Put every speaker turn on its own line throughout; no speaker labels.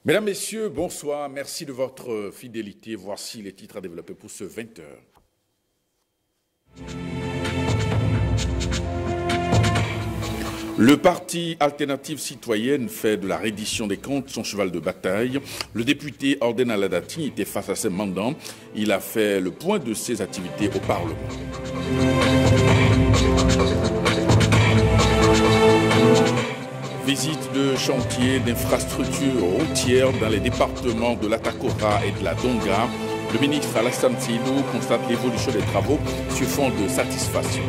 Mesdames, Messieurs, bonsoir. Merci de votre fidélité. Voici les titres à développer pour ce 20h. Le parti Alternative Citoyenne fait de la reddition des comptes son cheval de bataille. Le député Orden Aladati était face à ses mandants. Il a fait le point de ses activités au Parlement. Visite de chantiers d'infrastructures routières dans les départements de l'Atakora et de la Donga. Le ministre Alassane Seydou constate l'évolution des travaux sur fond de satisfaction.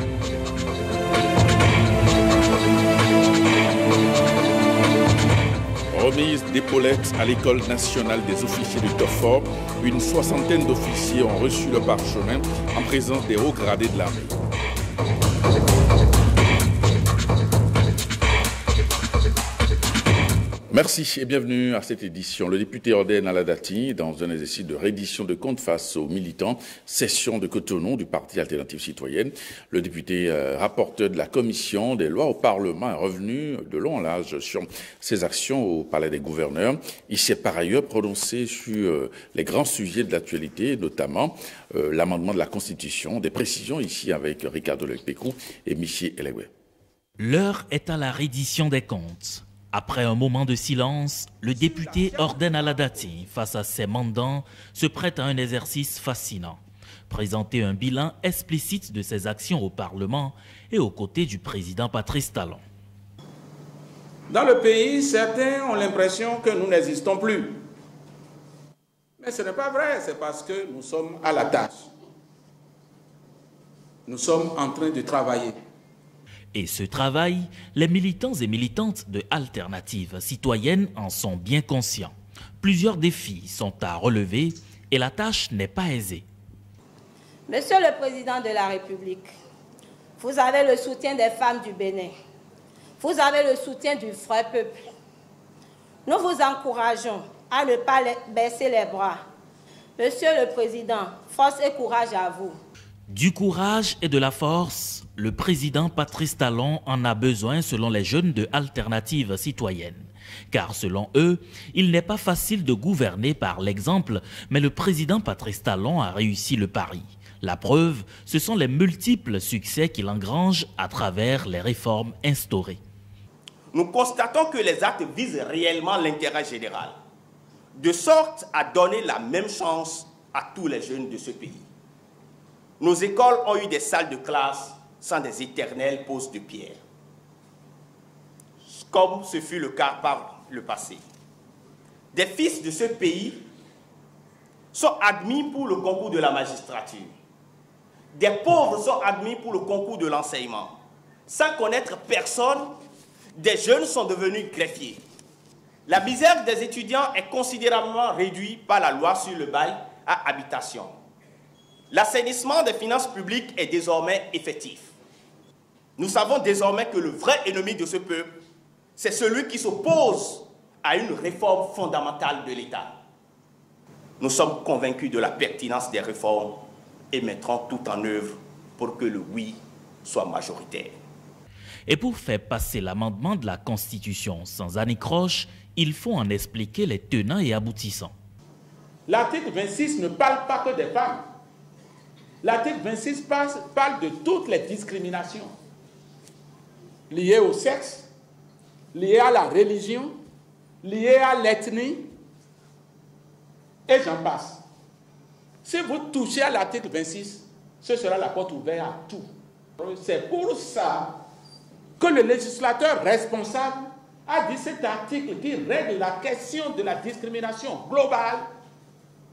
Remise d'épaulettes à l'École nationale des officiers du TOFOR. Une soixantaine d'officiers ont reçu le parchemin en présence des hauts gradés de l'armée. Merci et bienvenue à cette édition. Le député Orden Aladati, dans un exercice de reddition de comptes face aux militants, session de Cotonou du Parti Alternative Citoyenne. Le député rapporteur de la Commission des lois au Parlement est revenu de long en large sur ses actions au Palais des gouverneurs. Il s'est par ailleurs prononcé sur les grands sujets de l'actualité, notamment l'amendement de la Constitution. Des précisions ici avec Ricardo Lepécou et Michi Elewe.
L'heure est à la reddition des comptes. Après un moment de silence, le député Orden Aladati, face à ses mandants, se prête à un exercice fascinant. Présenter un bilan explicite de ses actions au Parlement et aux côtés du président Patrice Talon.
Dans le pays, certains ont l'impression que nous n'existons plus. Mais ce n'est pas vrai, c'est parce que nous sommes à la tâche. Nous sommes en train de travailler.
Et ce travail, les militants et militantes de Alternative Citoyenne en sont bien conscients. Plusieurs défis sont à relever et la tâche n'est pas aisée.
Monsieur le Président de la République, vous avez le soutien des femmes du Bénin. Vous avez le soutien du vrai peuple. Nous vous encourageons à ne pas baisser les bras. Monsieur le Président, force et courage à vous.
Du courage et de la force, le président Patrice Talon en a besoin selon les jeunes de Alternative Citoyenne. Car selon eux, il n'est pas facile de gouverner par l'exemple, mais le président Patrice Talon a réussi le pari. La preuve, ce sont les multiples succès qu'il engrange à travers les réformes instaurées.
Nous constatons que les actes visent réellement l'intérêt général, de sorte à donner la même chance à tous les jeunes de ce pays. Nos écoles ont eu des salles de classe sans des éternelles poses de pierre, comme ce fut le cas par le passé. Des fils de ce pays sont admis pour le concours de la magistrature. Des pauvres sont admis pour le concours de l'enseignement. Sans connaître personne, des jeunes sont devenus greffiers. La misère des étudiants est considérablement réduite par la loi sur le bail à habitation. L'assainissement des finances publiques est désormais effectif. Nous savons désormais que le vrai ennemi de ce peuple, c'est celui qui s'oppose à une réforme fondamentale de l'État. Nous sommes convaincus de la pertinence des réformes et mettrons tout en œuvre pour que le oui soit majoritaire.
Et pour faire passer l'amendement de la Constitution sans anicroche, il faut en expliquer les tenants et aboutissants.
L'article 26 ne parle pas que des femmes. L'article 26 parle de toutes les discriminations liées au sexe, liées à la religion, liées à l'ethnie, et j'en passe. Si vous touchez à l'article 26, ce sera la porte ouverte à tout. C'est pour ça que le législateur responsable a dit cet article qui règle la question de la discrimination globale.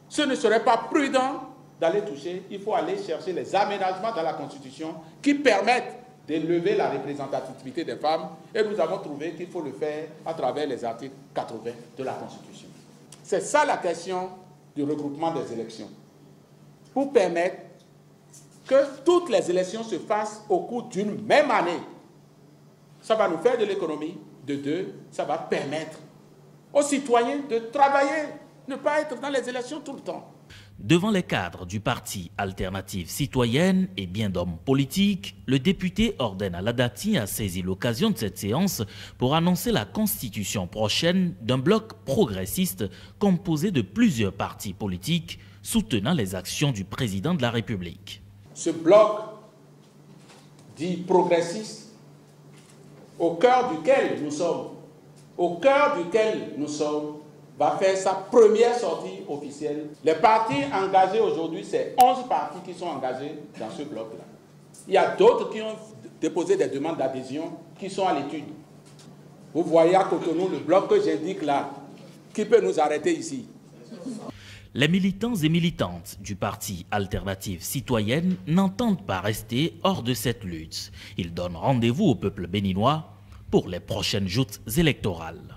Ce ne serait pas prudent d'aller toucher, il faut aller chercher les aménagements dans la Constitution qui permettent d'élever la représentativité des femmes. Et nous avons trouvé qu'il faut le faire à travers les articles 80 de la Constitution. C'est ça la question du regroupement des élections. Pour permettre que toutes les élections se fassent au cours d'une même année. Ça va nous faire de l'économie. De deux, ça va permettre aux citoyens de travailler, ne pas être dans les élections tout le temps.
Devant les cadres du parti Alternative Citoyenne et bien d'hommes politiques, le député Orden Aladati a saisi l'occasion de cette séance pour annoncer la constitution prochaine d'un bloc progressiste composé de plusieurs partis politiques soutenant les actions du président de la République.
Ce bloc dit progressiste, au cœur duquel nous sommes, va faire sa première sortie officielle. Les partis engagés aujourd'hui, c'est 11 partis qui sont engagés dans ce bloc-là. Il y a d'autres qui ont déposé des demandes d'adhésion qui sont à l'étude. Vous voyez à Cotonou le bloc que j'indique là, qui peut nous arrêter ici?
Les militants et militantes du parti Alternative Citoyenne n'entendent pas rester hors de cette lutte. Ils donnent rendez-vous au peuple béninois pour les prochaines joutes électorales.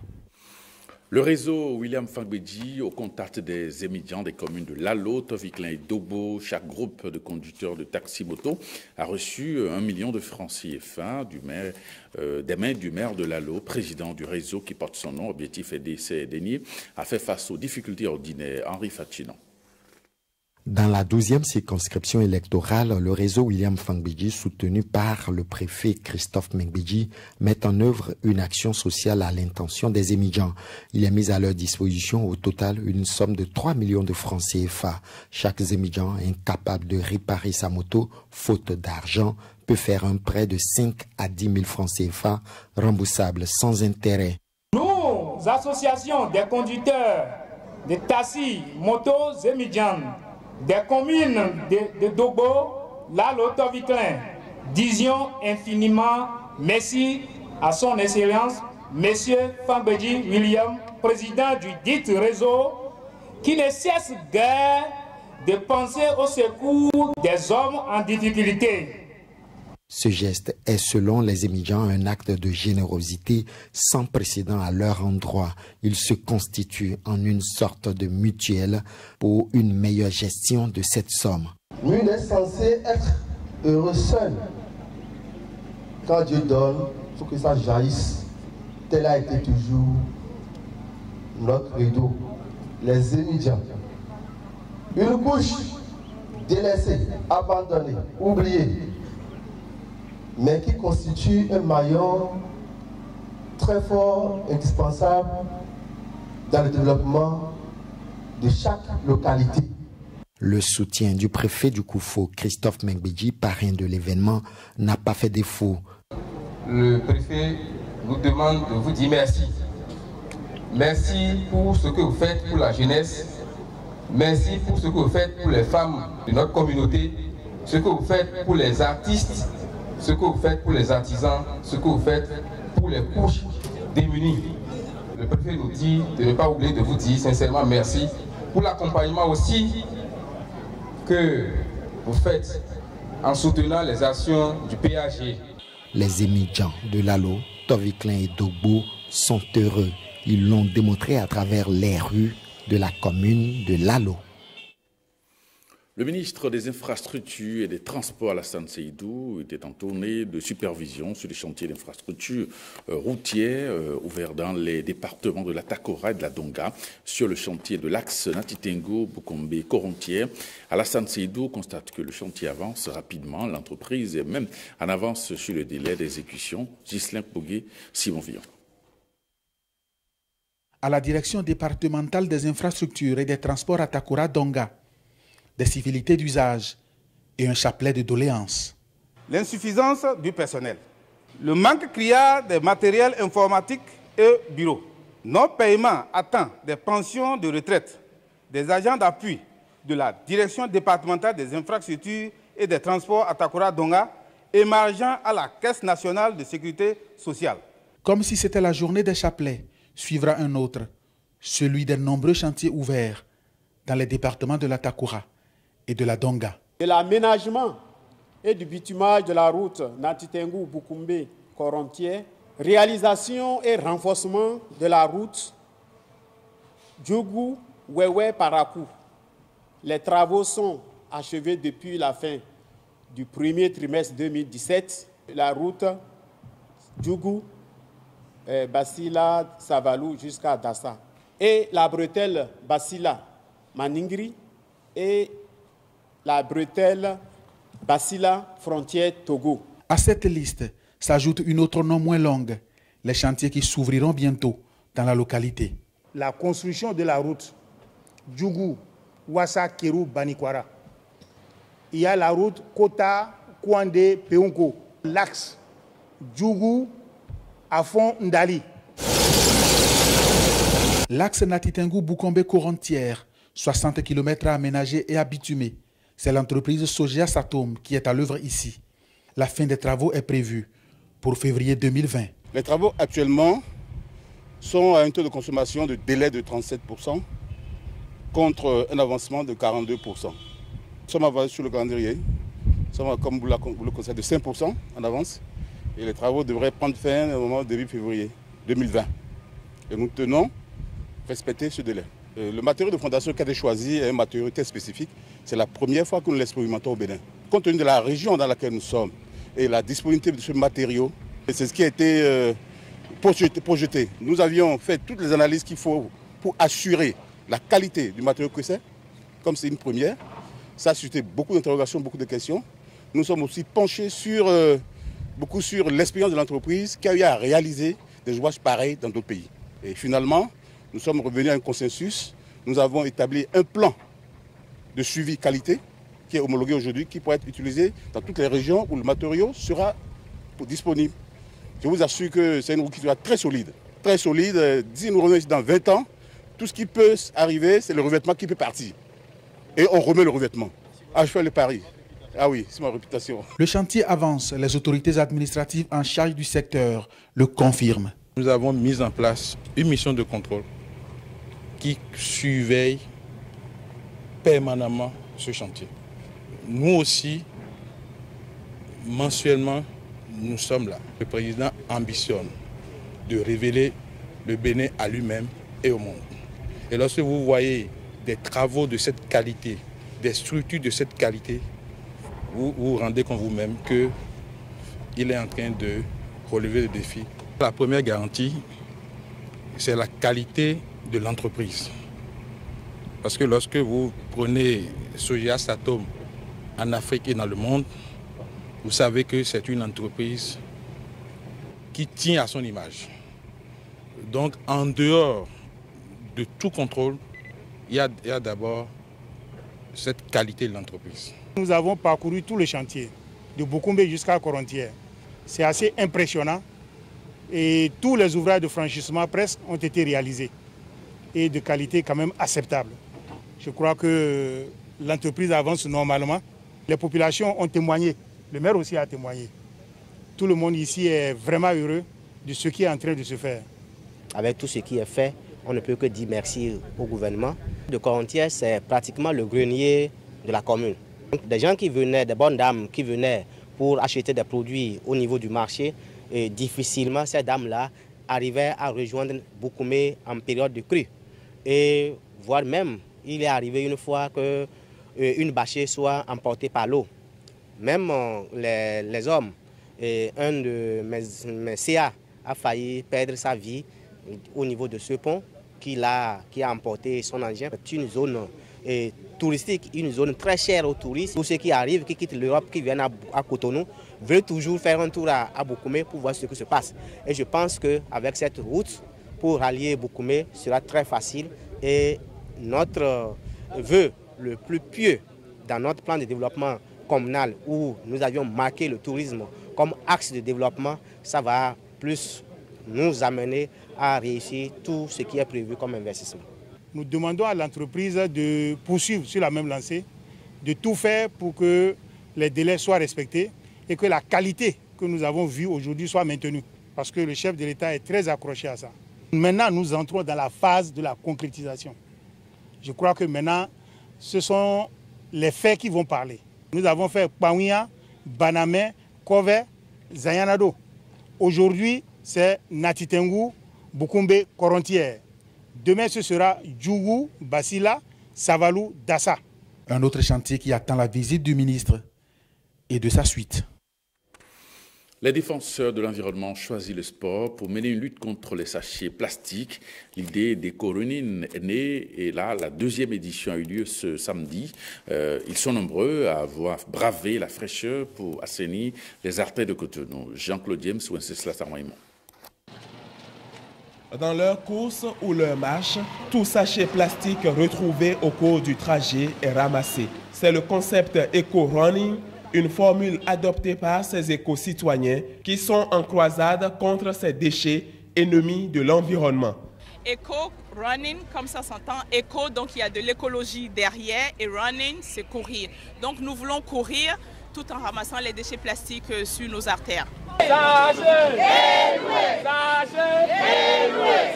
Le réseau William Fangbedji, au contact des émigrants des communes de Lalo, Toviklin et Dobo, chaque groupe de conducteurs de taxi-moto a reçu 1 million de francs CFA des mains du maire de Lalo, président du réseau qui porte son nom. Objectif aider ces derniers à faire face aux difficultés ordinaires. Henri Fachinon.
Dans la 12e circonscription électorale, le réseau William Fangbedji, soutenu par le préfet Christophe Mengbedji, met en œuvre une action sociale à l'intention des émigrants. Il a mis à leur disposition au total une somme de 3 millions de francs CFA. Chaque émigrant incapable de réparer sa moto, faute d'argent, peut faire un prêt de 5 à 10 000 francs CFA, remboursable sans intérêt.
Nous, associations des conducteurs de taxis, motos et émigrants, des communes de Dobo, Lalo, Toviklin, disions infiniment merci à son Excellence, Monsieur Fangbedji William, président du dit réseau, qui ne cesse guère de penser au secours des hommes en difficulté.
Ce geste est, selon les émigrants, un acte de générosité sans précédent à leur endroit. Il se constitue en une sorte de mutuelle pour une meilleure gestion de cette somme.
Nul n'est censé être heureux seul. Quand Dieu donne, il faut que ça jaillisse. Tel a été toujours notre credo. Les émigrants. Une couche délaissée, abandonnée, oubliée, mais qui constitue un maillon très fort, indispensable dans le développement de chaque localité.
Le soutien du préfet du Koufo, Christophe Mengbedji, parrain de l'événement, n'a pas fait défaut.
Le préfet nous demande de vous dire merci. Merci pour ce que vous faites pour la jeunesse. Merci pour ce que vous faites pour les femmes de notre communauté. Ce que vous faites pour les artistes. Ce que vous faites pour les artisans, ce que vous faites pour les couches démunies. Le préfet nous dit de ne pas oublier de vous dire sincèrement merci pour l'accompagnement aussi que vous faites en soutenant les actions du PAG.
Les émigrants de Lalo, Toviklin et Dobo sont heureux. Ils l'ont démontré à travers les rues de la commune de Lalo.
Le ministre des Infrastructures et des Transports, Alassane Seydou, était en tournée de supervision sur les chantiers d'infrastructures routières ouverts dans les départements de la Takora et de la Donga, sur le chantier de l'axe Natitengo-Bukombe-Korontière. Alassane Seydou constate que le chantier avance rapidement. L'entreprise est même en avance sur le délai d'exécution. Ghislain Pogué, Simon Villon.
À la direction départementale des infrastructures et des transports à Takora-Donga, des civilités d'usage et un chapelet de doléances.
L'insuffisance du personnel, le manque criard des matériels informatiques et bureaux, non-paiement à temps des pensions de retraite des agents d'appui de la direction départementale des infrastructures et des transports à Takora-Donga émargeant à la Caisse nationale de sécurité sociale.
Comme si c'était la journée des chapelets, suivra un autre, celui des nombreux chantiers ouverts dans les départements de la Takora et de la Donga.
De l'aménagement et du bitumage de la route Natitengo-Bukombe-Korontière, réalisation et renforcement de la route Djougou-Wewe-Parakou. Les travaux sont achevés depuis la fin du premier trimestre 2017. La route Djougou, Basila-Savalou jusqu'à Dassa. Et la bretelle Basila-Maningri et la bretelle Basila, frontière Togo.
À cette liste s'ajoute une autre non moins longue, les chantiers qui s'ouvriront bientôt dans la localité.
La construction de la route Djougou, Ouassa, Kérou, Banikwara. Il y a la route Kota, Kouandé, Peunko. L'axe Djougou, Afon, Ndali.
L'axe Natitengu-Boukombe-Corontière, 60 km à aménager et à bitumer. C'est l'entreprise Sogea Satom qui est à l'œuvre ici. La fin des travaux est prévue pour février 2020.
Les travaux actuellement sont à un taux de consommation de délai de 37% contre un avancement de 42%. Nous sommes avancés sur le calendrier. Nous sommes, comme vous le constatez, de 5% en avance. Et les travaux devraient prendre fin au moment début février 2020. Et nous tenons à respecter ce délai. Le matériau de fondation qui a été choisi est un matériau très spécifique. C'est la première fois que nous l'expérimentons au Bénin. Compte tenu de la région dans laquelle nous sommes et la disponibilité de ce matériau, c'est ce qui a été projeté. Nous avions fait toutes les analyses qu'il faut pour assurer la qualité du matériau que c'est. Comme c'est une première, ça a suscité beaucoup d'interrogations, beaucoup de questions. Nous sommes aussi penchés beaucoup sur l'expérience de l'entreprise qui a eu à réaliser des ouvrages pareils dans d'autres pays. Et finalement, nous sommes revenus à un consensus. Nous avons établi un plan de suivi qualité qui est homologué aujourd'hui, qui pourra être utilisé dans toutes les régions où le matériau sera disponible. Je vous assure que c'est une route qui sera très solide. Très solide. Si nous revenons ici dans 20 ans, tout ce qui peut arriver, c'est le revêtement qui peut partir. Et on remet le revêtement. Ah, je fais le pari. Ah oui, c'est ma réputation.
Le chantier avance. Les autorités administratives en charge du secteur le confirment.
Nous avons mis en place une mission de contrôle qui surveille permanemment ce chantier. Nous aussi, mensuellement, nous sommes là. Le président ambitionne de révéler le Bénin à lui-même et au monde. Et lorsque vous voyez des travaux de cette qualité, des structures de cette qualité, vous vous rendez compte vous-même qu'il est en train de relever le défi. La première garantie, c'est la qualité de l'entreprise. Parce que lorsque vous prenez Sogea Satom en Afrique et dans le monde, vous savez que c'est une entreprise qui tient à son image. Donc, en dehors de tout contrôle, il y a d'abord cette qualité de l'entreprise.
Nous avons parcouru tous les chantiers, de Boukombe jusqu'à Corontière. C'est assez impressionnant et tous les ouvrages de franchissement presque ont été réalisés et de qualité quand même acceptable. Je crois que l'entreprise avance normalement. Les populations ont témoigné, le maire aussi a témoigné. Tout le monde ici est vraiment heureux de ce qui est en train de se faire.
Avec tout ce qui est fait, on ne peut que dire merci au gouvernement. De Corontière, c'est pratiquement le grenier de la commune. Des gens qui venaient, des bonnes dames qui venaient pour acheter des produits au niveau du marché, et difficilement ces dames-là arrivaient à rejoindre Boukoumé en période de crue. Et voire même, il est arrivé une fois qu'une bâchée soit emportée par l'eau. Même les hommes, et un de mes CA a failli perdre sa vie au niveau de ce pont qui a emporté son engin. C'est une zone touristique, une zone très chère aux touristes. Tous ceux qui arrivent, qui quittent l'Europe, qui viennent à Cotonou, veulent toujours faire un tour à Boukoumé pour voir ce qui se passe. Et je pense qu'avec cette route, pour rallier Boukoumé, sera très facile. Et notre vœu le plus pieux dans notre plan de développement communal, où nous avions marqué le tourisme comme axe de développement, ça va plus nous amener à réussir tout ce qui est prévu comme investissement.
Nous demandons à l'entreprise de poursuivre sur la même lancée, de tout faire pour que les délais soient respectés et que la qualité que nous avons vue aujourd'hui soit maintenue. Parce que le chef de l'État est très accroché à ça. Maintenant, nous entrons dans la phase de la concrétisation. Je crois que maintenant, ce sont les faits qui vont parler. Nous avons fait Paouia, Banamé, Kové, Zayanado. Aujourd'hui, c'est Natitengu, Boukombe, Corontière. Demain, ce sera Djougou, Basila, Savalou, Dassa.
Un autre chantier qui attend la visite du ministre et de sa suite.
Les défenseurs de l'environnement ont choisi le sport pour mener une lutte contre les sachets plastiques. L'idée d'Eco-Running est née et là, la deuxième édition a eu lieu ce samedi. Ils sont nombreux à avoir bravé la fraîcheur pour assainir les artères de Cotonou. Jean-Claude James, Wenceslas Armaïmon.
Dans leur course ou leur marche, tout sachet plastique retrouvé au cours du trajet est ramassé. C'est le concept Eco-Running, une formule adoptée par ces éco-citoyens qui sont en croisade contre ces déchets ennemis de l'environnement.
Eco-running, comme ça s'entend, éco, donc il y a de l'écologie derrière, et running, c'est courir. Donc nous voulons courir tout en ramassant les déchets plastiques sur nos artères.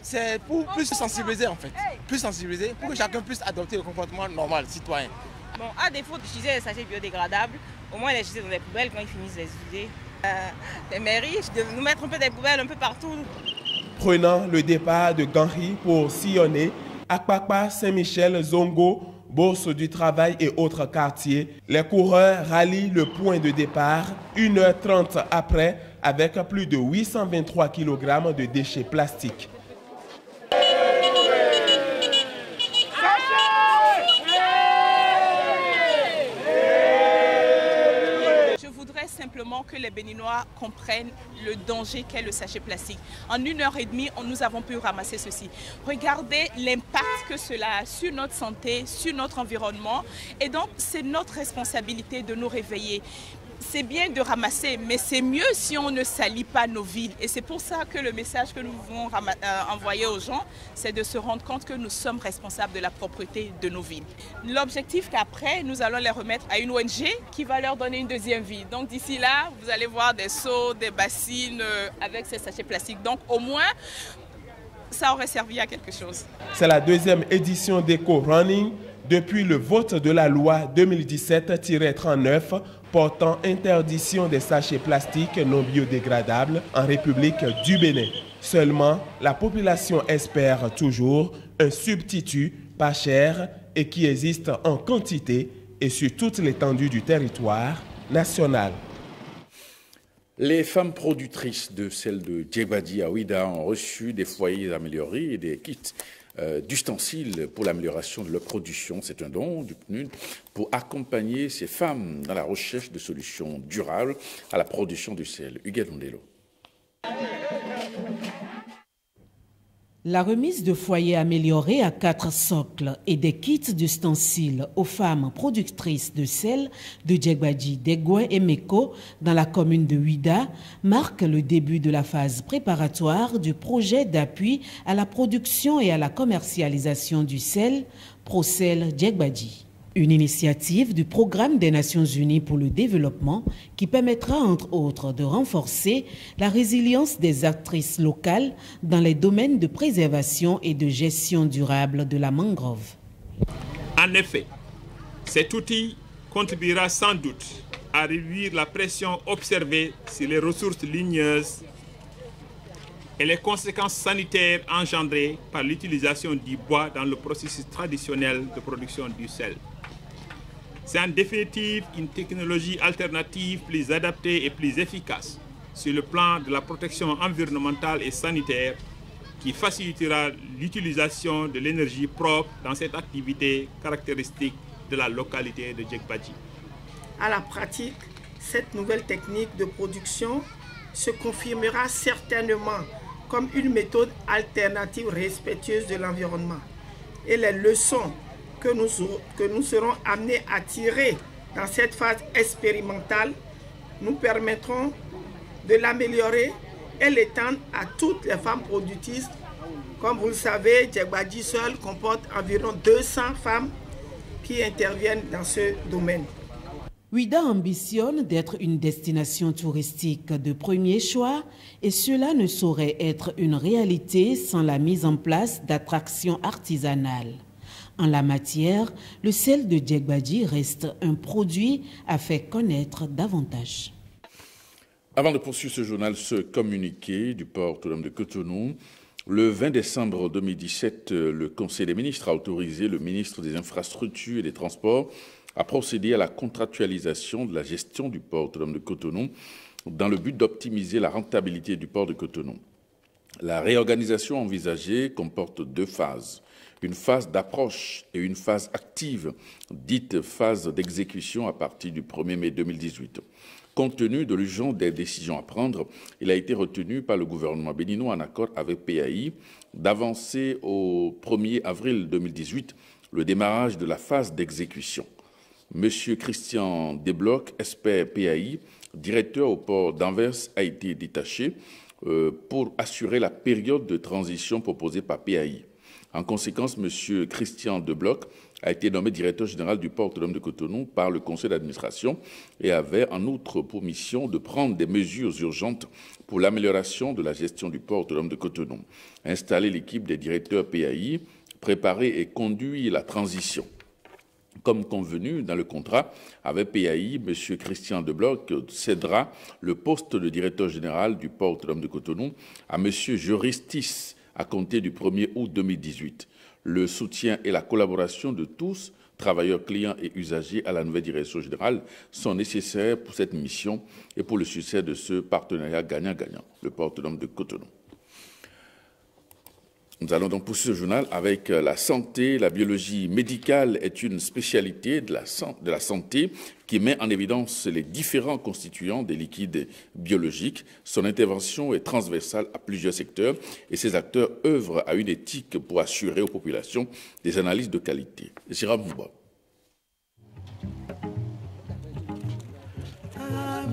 C'est pour plus sensibiliser en fait, plus sensibiliser pour que chacun puisse adopter le comportement normal, citoyen.
Bon, à défaut d'utiliser les sachets biodégradables, au moins les jeter dans des poubelles quand ils finissent les utiliser. Les mairies doivent nous mettre un peu des poubelles un peu partout.
Prenant le départ de Ganri pour sillonner Akpakpa, Saint-Michel, Zongo, Bourse du Travail et autres quartiers, les coureurs rallient le point de départ 1h30 après avec plus de 823 kg de déchets plastiques.
Simplement que les Béninois comprennent le danger qu'est le sachet plastique. En 1h30, nous avons pu ramasser ceci. Regardez l'impact que cela a sur notre santé, sur notre environnement. Et donc, c'est notre responsabilité de nous réveiller. C'est bien de ramasser, mais c'est mieux si on ne salit pas nos villes. Et c'est pour ça que le message que nous voulons envoyer aux gens, c'est de se rendre compte que nous sommes responsables de la propreté de nos villes. L'objectif qu'après, nous allons les remettre à une ONG qui va leur donner une deuxième vie. Donc d'ici là, vous allez voir des seaux, des bassines avec ces sachets plastiques. Donc au moins, ça aurait servi à quelque chose.
C'est la deuxième édition d'Eco-Running depuis le vote de la loi 2017-39 portant interdiction des sachets plastiques non biodégradables en République du Bénin. Seulement, la population espère toujours un substitut pas cher et qui existe en quantité et sur toute l'étendue du territoire national.
Les femmes productrices de sel de Djegbadi à Ouida ont reçu des foyers améliorés et des kits d'ustensiles pour l'amélioration de leur production. C'est un don du PNUD pour accompagner ces femmes dans la recherche de solutions durables à la production du sel. Hugues Ondelo.
La remise de foyers améliorés à 4 socles et des kits d'ustensiles aux femmes productrices de sel de Djegbadi, Degouin et Meko dans la commune de Ouida marque le début de la phase préparatoire du projet d'appui à la production et à la commercialisation du sel, Procel Djegbadi. Une initiative du Programme des Nations Unies pour le développement qui permettra entre autres de renforcer la résilience des actrices locales dans les domaines de préservation et de gestion durable de la mangrove.
En effet, cet outil contribuera sans doute à réduire la pression observée sur les ressources ligneuses et les conséquences sanitaires engendrées par l'utilisation du bois dans le processus traditionnel de production du sel. C'est en définitive une technologie alternative plus adaptée et plus efficace sur le plan de la protection environnementale et sanitaire qui facilitera l'utilisation de l'énergie propre dans cette activité caractéristique de la localité de Djegbadi.
À la pratique, cette nouvelle technique de production se confirmera certainement comme une méthode alternative respectueuse de l'environnement. Et les leçons que nous serons amenés à tirer dans cette phase expérimentale nous permettront de l'améliorer et l'étendre à toutes les femmes productrices. Comme vous le savez, Djegbadi seul comporte environ 200 femmes qui interviennent dans ce domaine.
Ouida ambitionne d'être une destination touristique de premier choix et cela ne saurait être une réalité sans la mise en place d'attractions artisanales. En la matière, le sel de Djegbadi reste un produit à faire connaître davantage.
Avant de poursuivre ce journal, ce communiqué du port autonome de Cotonou, le 20 décembre 2017, le Conseil des ministres a autorisé le ministre des Infrastructures et des Transports à procéder à la contractualisation de la gestion du port autonome de Cotonou dans le but d'optimiser la rentabilité du port de Cotonou. La réorganisation envisagée comporte 2 phases. Une phase d'approche et une phase active, dite phase d'exécution à partir du 1er mai 2018. Compte tenu de l'urgence des décisions à prendre, il a été retenu par le gouvernement béninois en accord avec PAI d'avancer au 1er avril 2018 le démarrage de la phase d'exécution. Monsieur Christian Desblocs, expert PAI, directeur au port d'Anvers, a été détaché pour assurer la période de transition proposée par PAI. En conséquence, M. Christian Desblocs a été nommé directeur général du port autonome de Cotonou par le conseil d'administration et avait en outre pour mission de prendre des mesures urgentes pour l'amélioration de la gestion du port autonome de Cotonou, installer l'équipe des directeurs PAI, préparer et conduire la transition. Comme convenu dans le contrat avec PAI, M. Christian Desblocs cédera le poste de directeur général du port autonome de Cotonou à M. Juristis à compter du 1er août 2018. Le soutien et la collaboration de tous, travailleurs, clients et usagers à la nouvelle direction générale, sont nécessaires pour cette mission et pour le succès de ce partenariat gagnant-gagnant, le port autonome de Cotonou. Nous allons donc poursuivre ce journal avec la santé. La biologie médicale est une spécialité de la santé qui met en évidence les différents constituants des liquides biologiques. Son intervention est transversale à plusieurs secteurs et ses acteurs œuvrent à une éthique pour assurer aux populations des analyses de qualité. Jérôme Mouba.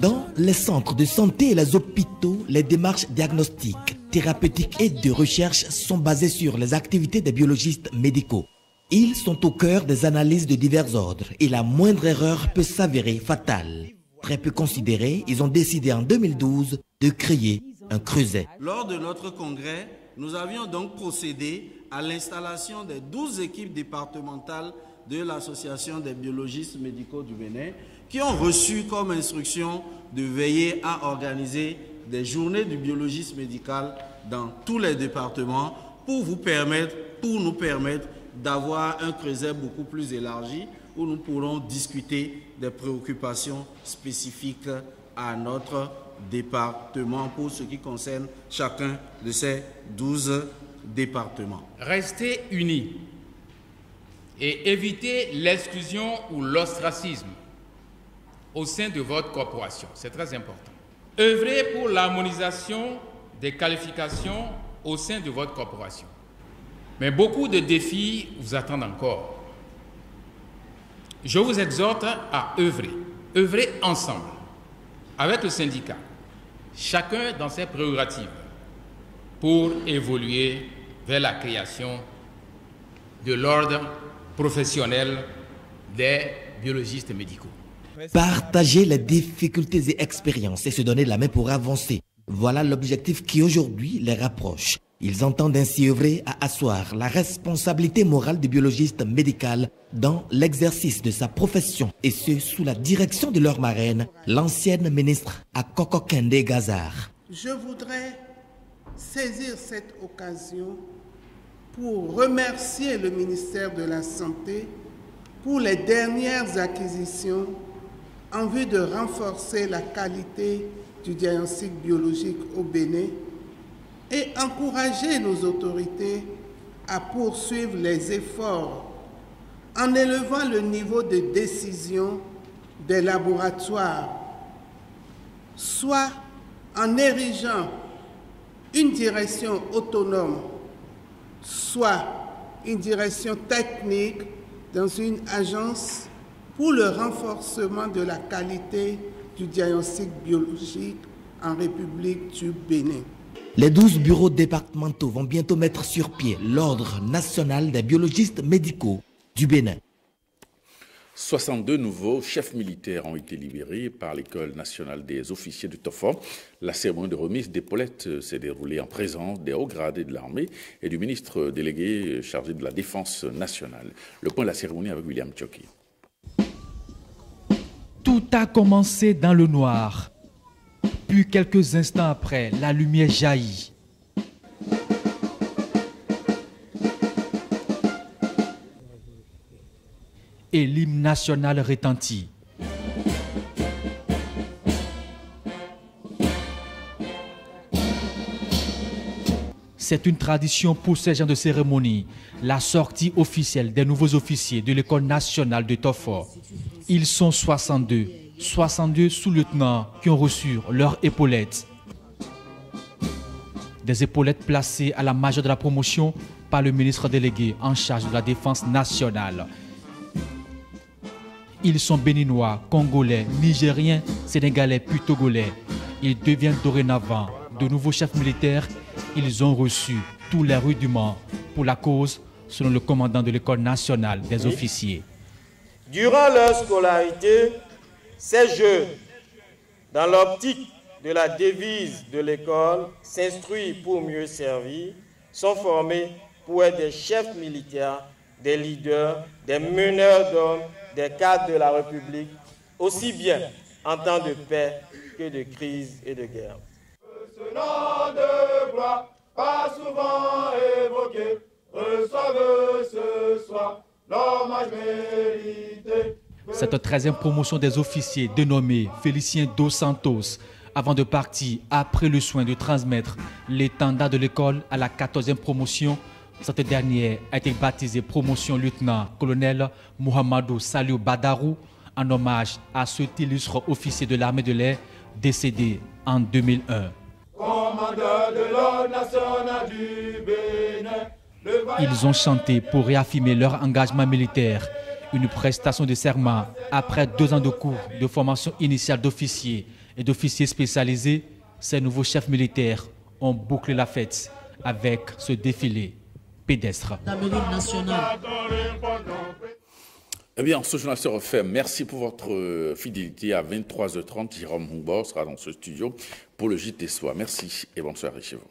Dans les centres de santé et les hôpitaux, les démarches diagnostiques, thérapeutiques et de recherche sont basées sur les activités des biologistes médicaux. Ils sont au cœur des analyses de divers ordres et la moindre erreur peut s'avérer fatale. Très peu considérés, ils ont décidé en 2012 de créer un creuset.
Lors de notre congrès, nous avions donc procédé à l'installation des 12 équipes départementales de l'Association des biologistes médicaux du Bénin qui ont reçu comme instruction de veiller à organiser des journées du biologiste médical dans tous les départements pour nous permettre d'avoir un creuset beaucoup plus élargi où nous pourrons discuter des préoccupations spécifiques à notre département pour ce qui concerne chacun de ces 12 départements.
Restez unis et évitez l'exclusion ou l'ostracisme au sein de votre corporation. C'est très important. Œuvrez pour l'harmonisation des qualifications au sein de votre corporation. Mais beaucoup de défis vous attendent encore. Je vous exhorte à œuvrer ensemble, avec le syndicat, chacun dans ses prérogatives, pour évoluer vers la création de l'ordre professionnel des biologistes médicaux.
Partager les difficultés et expériences et se donner la main pour avancer. Voilà l'objectif qui aujourd'hui les rapproche. Ils entendent ainsi œuvrer à asseoir la responsabilité morale du biologiste médical dans l'exercice de sa profession, et ce, sous la direction de leur marraine, l'ancienne ministre Akoko Kende Gazar.
Je voudrais saisir cette occasion pour remercier le ministère de la Santé pour les dernières acquisitions en vue de renforcer la qualité du diagnostic biologique au Bénin et encourager nos autorités à poursuivre les efforts en élevant le niveau de décision des laboratoires, soit en érigeant une direction autonome, soit une direction technique dans une agence pour le renforcement de la qualité du diagnostic biologique en République du Bénin.
Les 12 bureaux départementaux vont bientôt mettre sur pied l'Ordre national des biologistes médicaux du Bénin.
62 nouveaux chefs militaires ont été libérés par l'École nationale des officiers du TOFOR. La cérémonie de remise d'épaulettes s'est déroulée en présence des hauts gradés de l'armée et du ministre délégué chargé de la Défense nationale. Le point de la cérémonie avec William Tchoki.
Tout a commencé dans le noir. Puis quelques instants après, la lumière jaillit. Et l'hymne national retentit. C'est une tradition pour ces gens de cérémonie, la sortie officielle des nouveaux officiers de l'École nationale de Tofor. Ils sont 62 sous-lieutenants qui ont reçu leurs épaulettes. Des épaulettes placées à la majeure de la promotion par le ministre délégué en charge de la défense nationale. Ils sont béninois, congolais, nigériens, sénégalais puis togolais. Ils deviennent dorénavant de nouveaux chefs militaires. Ils ont reçu tous les rudiments pour la cause, selon le commandant de l'École nationale des officiers.
Durant leur scolarité, ces jeunes, dans l'optique de la devise de l'école, s'instruit pour mieux servir, sont formés pour être des chefs militaires, des leaders, des meneurs d'hommes, des cadres de la République, aussi bien en temps de paix que de crise et de guerre.
Ce nom de gloire, pas souvent évoqué, reçoivent ce soir l'hommage mérité.
Cette 13e promotion des officiers dénommée Félicien Dos Santos, avant de partir, après le soin de transmettre l'étendard de l'école à la 14e promotion, cette dernière a été baptisée promotion lieutenant-colonel Mohamedou Saliou Badarou, en hommage à cet illustre officier de l'armée de l'air décédé en 2001.
Commandeur de l'ordre national du Bénin,
Ils ont chanté pour réaffirmer leur engagement militaire. Une prestation de serment après 2 ans de cours de formation initiale d'officiers et d'officiers spécialisés. Ces nouveaux chefs militaires ont bouclé la fête avec ce défilé pédestre.
Eh bien, ce journal se refait. Merci pour votre fidélité. À 23h30, Jérôme Humbor sera dans ce studio pour le JT Soir. Merci et bonne soirée chez vous.